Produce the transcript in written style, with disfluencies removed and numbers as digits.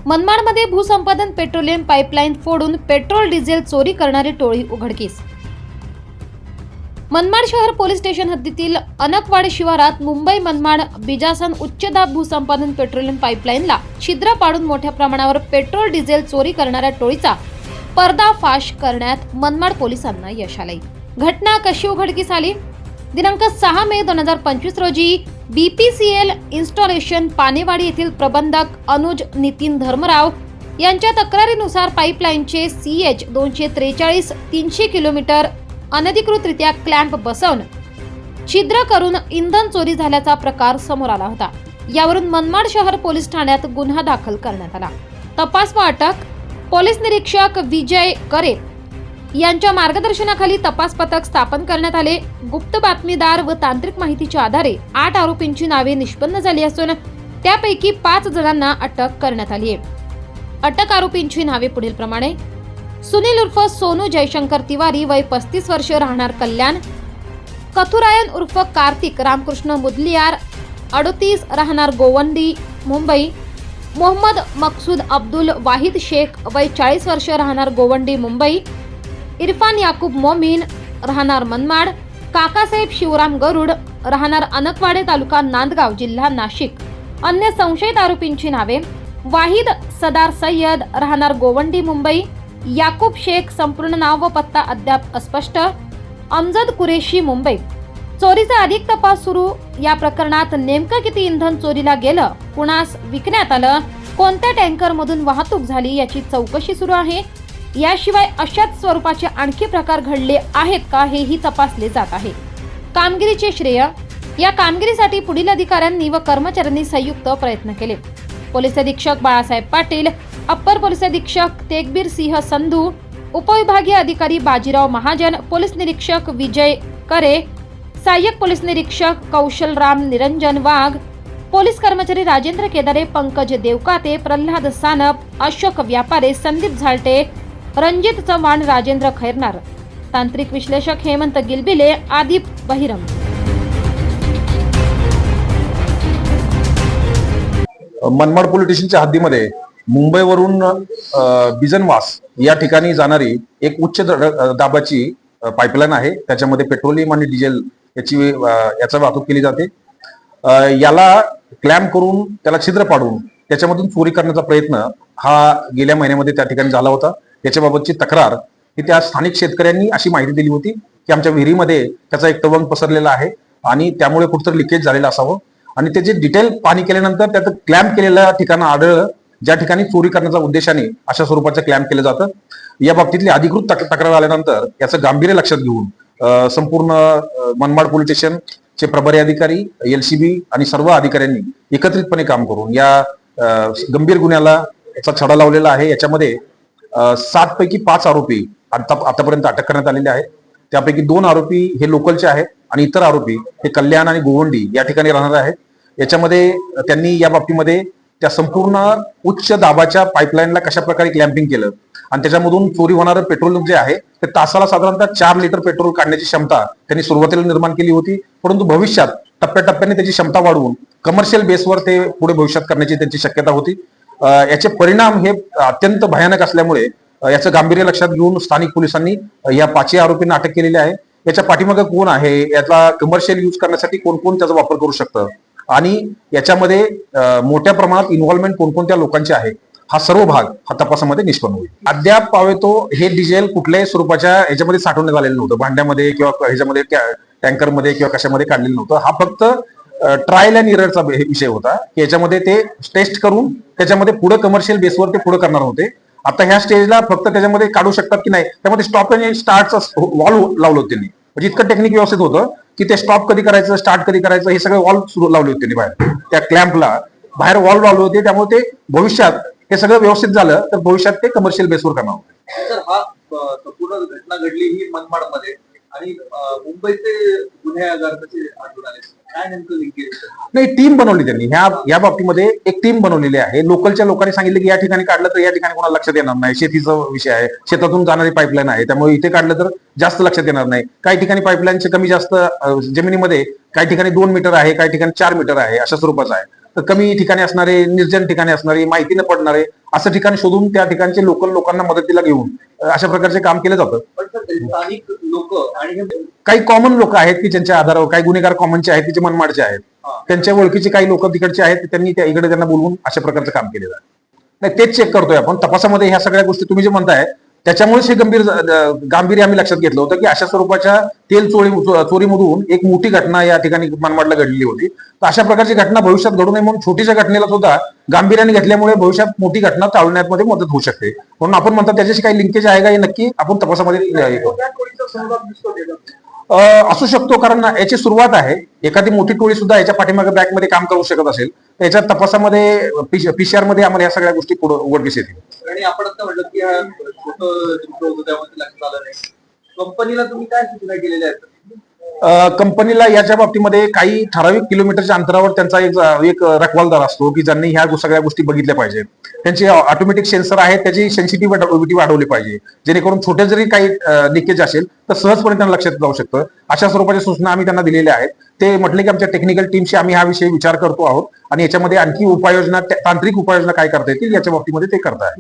मनमाडमध्ये भूसंपादन petroleum pipeline फोडून petrol diesel चोरी करणारी टोळी उघडकीस। मनमाड शहर पोलीस स्टेशन हद्दीतील अनकवाडी शिवारात मुंबई मनमाड बिजासन उच्च दाब भूसंपादन पेट्रोलियम पाईपलाईनला छिद्र पाडून मोठ्या प्रमाणावर पेट्रोल डिझेल चोरी करणाऱ्या टोळीचा पर्दाफाश करण्यात मनमाड पोलिसांना यश आले। घटना कशी उघडकीस आली? दिनांक 6 मे 2025 रोजी BPCL इन्स्टॉलेशन पानेवाडी येथील प्रबंधक अनुज नितीन धर्मराव यांच्या तक्रारीनुसार पाईपलाईनचे CH 243 300 किलोमीटर अनधिकृतरित्या क्लॅम्प बसवून छिद्र करून इंधन चोरी झाल्याचा प्रकार समोर आला होता। यावरून मनमाड शहर पोलीस ठाण्यात गुन्हा दाखल करण्यात आला। तपास व अटक पोलीस निरीक्षक विजय करे यांच्या मार्गदर्शनाखाली तपास पथक स्थापन करण्यात आले। गुप्त बातमीदार व तांत्रिक माहितीच्या आधारे 8 आरोपींची नावे निष्पन्न झाली असून त्यापैकी 5 जणांना अटक करण्यात आली आहे। अटक आरोपींची नावे पुढील प्रमाणे: सुनील उर्फ सोनू जयशंकर तिवारी वय 35 वर्ष राहणार कल्याण, कथुरायन उर्फ कार्तिक रामकृष्ण मुदलियार 38 राहणार गोवंडी मुंबई, मोहम्मद मकसूद अब्दुल वाहिद शेख वय 40 वर्ष राहणार गोवंडी मुंबई, इरफान याकूब मोमीन राहणार मनमाड, काकासाहेब शिवराम गरुड राहणार अनकवाडे तालुका नांदगाव जिल्हा नाशिक। अन्य संशयित आरोपींची नावे: वाहिद सदार सय्यद राहणार गोवंडी मुंबई, याकूब शेख संपूर्ण नाव व पत्ता अद्याप अस्पष्ट, अमजद कुरेशी मुंबई। चोरीचा अधिक तपास सुरू। या प्रकरणात नेमकं किती इंधन चोरीला गेलं, कुणास विकण्यात आलं, कोणत्या टँकर मधून वाहतूक झाली याची चौकशी सुरू आहे। याशिवाय अशाच स्वरूपाचे आणखी प्रकार घडले आहेत का हेही तपासले जात आहे। कामगिरीचे श्रेय: या कामगिरीसाठी पुढील अधिकाऱ्यांनी व कर्मचाऱ्यांनी संयुक्त प्रयत्न केले। पोलीस अधीक्षक बाळासाहेब पाटील, अप्पर पोलीस अधीक्षक तेगबीर सिंह संधू, उपविभागीय अधिकारी बाजीराव महाजन, पोलीस निरीक्षक विजय करे, सहाय्यक पोलीस निरीक्षक कौशलराम निरंजन वाघ, पोलीस कर्मचारी राजेंद्र केदारे, पंकज देवकाते, प्रल्हाद सानप, अशोक व्यापारे, संदीप झालटे, रणजित चव्हाण, राजेंद्र खैरनार, तांत्रिक विश्लेषक हेमंत गिलबिले, आदिप बहिरम। मनमाड पोलीस स्टेशनच्या हद्दीमध्ये मुंबईवरून बिजनवास या ठिकाणी जाणारी एक उच्च दाबाची पाईपलाईन आहे। त्याच्यामध्ये पेट्रोलियम आणि डिझेल याचा वाहतूक केली जाते। याला क्लॅम्प करून त्याला छिद्र पाडून त्याच्यामधून चोरी करण्याचा प्रयत्न हा गेल्या महिन्यामध्ये त्या ठिकाणी झाला होता। त्याच्याबाबतची तक्रार ही त्या स्थानिक शेतकऱ्यांनी अशी माहिती दिली होती की आमच्या विहिरीमध्ये त्याचा एक तवंग पसरलेला आहे आणि त्यामुळे कुठेतरी लिकेज झालेलं असावं आणि त्याचे डिटेल पाहणी केल्यानंतर त्याचं क्लॅम्प केलेल्या ठिकाणं आढळलं, ज्या ठिकाणी चोरी करण्याच्या उद्देशाने अशा स्वरूपाचं क्लॅम्प केलं जातं। या बाबतीतली अधिकृत तक्रार आल्यानंतर याचं गांभीर्य लक्षात घेऊन संपूर्ण मनमाड पोलीस स्टेशनचे प्रभारी अधिकारी, LCB आणि सर्व अधिकाऱ्यांनी एकत्रितपणे काम करून या गंभीर गुन्ह्याला याचा छडा लावलेला आहे। याच्यामध्ये 7 पैकी 5 आरोपी आतापर्यंत अटक करण्यात आलेले आहेत। त्यापैकी 2 आरोपी हे लोकलचे आहेत आणि इतर आरोपी हे कल्याण आणि गोवंडी या ठिकाणी राहणार आहेत। याच्यामध्ये त्यांनी या बाबतीमध्ये त्या संपूर्ण उच्च दाबाच्या पाईपलाईनला कशा प्रकारे क्लॅम्पिंग केलं आणि त्याच्यामधून चोरी होणारं पेट्रोल जे आहे ते तासाला साधारणतः 4 लिटर पेट्रोल काढण्याची क्षमता त्यांनी सुरुवातीला निर्माण केली होती, परंतु भविष्यात टप्प्याटप्प्याने त्याची क्षमता वाढवून कमर्शियल बेसवर ते पुढे भविष्यात करण्याची त्यांची शक्यता होती। याचे परिणाम हे अत्यंत भयानक असल्यामुळे याचं गांभीर्य लक्षात घेऊन स्थानिक पोलिसांनी या 5 आरोपींना अटक केलेली आहे। याच्या पाठीमागे कोण आहे, याचा कमर्शियल यूज करण्यासाठी कोण कोण त्याचा वापर करू शकतं आणि याच्यामध्ये मोठ्या प्रमाणात इन्व्हॉल्वमेंट कोणकोणत्या लोकांची आहे हा सर्व भाग हा तपासामध्ये निष्पन्न होईल। अद्याप पावेतो हे डिझेल कुठल्याही स्वरूपाच्या ह्याच्यामध्ये साठवण्यात आलेलं नव्हतं, भांड्यामध्ये किंवा ह्याच्यामध्ये टँकरमध्ये किंवा कशामध्ये काढलेलं नव्हतं। हा फक्त ट्रायल अँड एररचा विषय होता की याच्यामध्ये ते टेस्ट करून त्याच्यामध्ये पुढे कमर्शियल बेसवर ते पुढे करणार होते। आता ह्या स्टेजला फक्त त्याच्यामध्ये काढू शकतात की नाही, त्यामध्ये स्टॉप आणि स्टार्टचा वॉल्व लावलं होतं त्यांनी, म्हणजे इतकं टेक्निक व्यवस्थित होतं की ते स्टॉप कधी करायचं, स्टार्ट कधी करायचं हे सगळे वॉल्व सुरू लावले होते त्यांनी बाहेर, त्या क्लॅम्पला बाहेर वॉल्व लावले होते। त्यामुळे ते भविष्यात हे सगळं व्यवस्थित झालं तर भविष्यात ते कमर्शियल बेसवर करणार होते। हा संपूर्ण घटना घडली ही मनमाडमध्ये आणि मुंबईचे गुन्हेगार कसे आढळून आले, काय नेमकं लिंक नाही, टीम बनवली त्यांनी या बाबतीमध्ये एक टीम बनवलेली आहे। लोकलच्या लोकांनी सांगितलं की या ठिकाणी काढलं तर या ठिकाणी कोणाला लक्षात येणार नाही, शेतीचा विषय आहे, शेतातून जाणारी पाईपलाईन आहे, त्यामुळे इथे काढलं तर जास्त लक्षात येणार नाही। काही ठिकाणी पाईपलाईनचे कमी जास्त जमिनीमध्ये काही ठिकाणी 2 मीटर आहे, काही ठिकाणी 4 मीटर आहे, अशा स्वरूपाचं आहे। कमी ठिकाणी असणारे, निर्जन ठिकाणी असणारे, माहिती न पडणारे असं ठिकाण शोधून त्या ठिकाणचे लोकल लोकांना मदतीला घेऊन अशा प्रकारचे काम केलं जातं. पण सर ते स्थानिक लोक आणि हे काही कॉमन लोक आहेत की ज्यांच्या आधारावर, काही गुन्हेगार कॉमनचे आहेत, की जे मनमाडचे आहेत, त्यांच्या ओळखीचे काही लोक तिकडचे आहेत, त्यांनी त्या इकडे त्यांना बोलवून अशा प्रकारचं काम केलेलं आहे. नाही, तेच चेक करतोय आपण तपासामध्ये. ह्या सगळ्या गोष्टी तुम्ही जे म्हणताय त्याच्यामुळेच हे गांभीर्य आम्ही लक्षात घेतलं होतं की अशा स्वरूपाच्या तेल चोरीमधून एक मोठी घटना या ठिकाणी मनमाडला घडलेली होती. तर अशा प्रकारची घटना भविष्यात घडू नये म्हणून छोटीशा घटनेला सुद्धा गांभीर्याने घेतल्यामुळे भविष्यात मोठी घटना टाळण्यामध्ये मदत होऊ शकते. म्हणून आपण म्हणतात त्याच्याशी काही लिंकेज आहे का हे नक्की आपण तपासामध्ये हे करू. असू शकतो, कारण याची सुरुवात आहे. एखादी मोठी टोळी सुद्धा याच्या पाठीमागे बॅकमध्ये काम करू शकत असेल तर याच्या तपासामध्ये पीसीआर मध्ये आम्हाला या सगळ्या गोष्टी पुढे उघडकीस येतील. आणि आपण आता म्हटलं की हा छोटं चित्र होतं त्यामध्ये लक्षात आलं नाही. कंपनीला तुम्ही काय सूचना केलेल्या आहेत? कंपनीला याच्या बाबतीमध्ये काही ठराविक किलोमीटरच्या अंतरावर त्यांचा एक रखवालदार असतो की ज्यांनी ह्या सगळ्या गोष्टी बघितल्या पाहिजे. त्यांचे ऑटोमॅटिक सेन्सर आहेत, त्याची सेन्सिटिव्हिटी वाढवली पाहिजे, जेणेकरून छोटे जरी काही लिकेज असेल तर सहजपणे त्यांना लक्षात जाऊ शकतं. अशा स्वरूपाच्या सूचना आम्ही त्यांना दिलेल्या आहेत. ते म्हटले की आमच्या टेक्निकल टीमशी आम्ही हा विषय विचार करतो आहोत आणि याच्यामध्ये आणखी उपाययोजना, तांत्रिक उपाययोजना काय करता येतील याच्या बाबतीमध्ये ते करताय.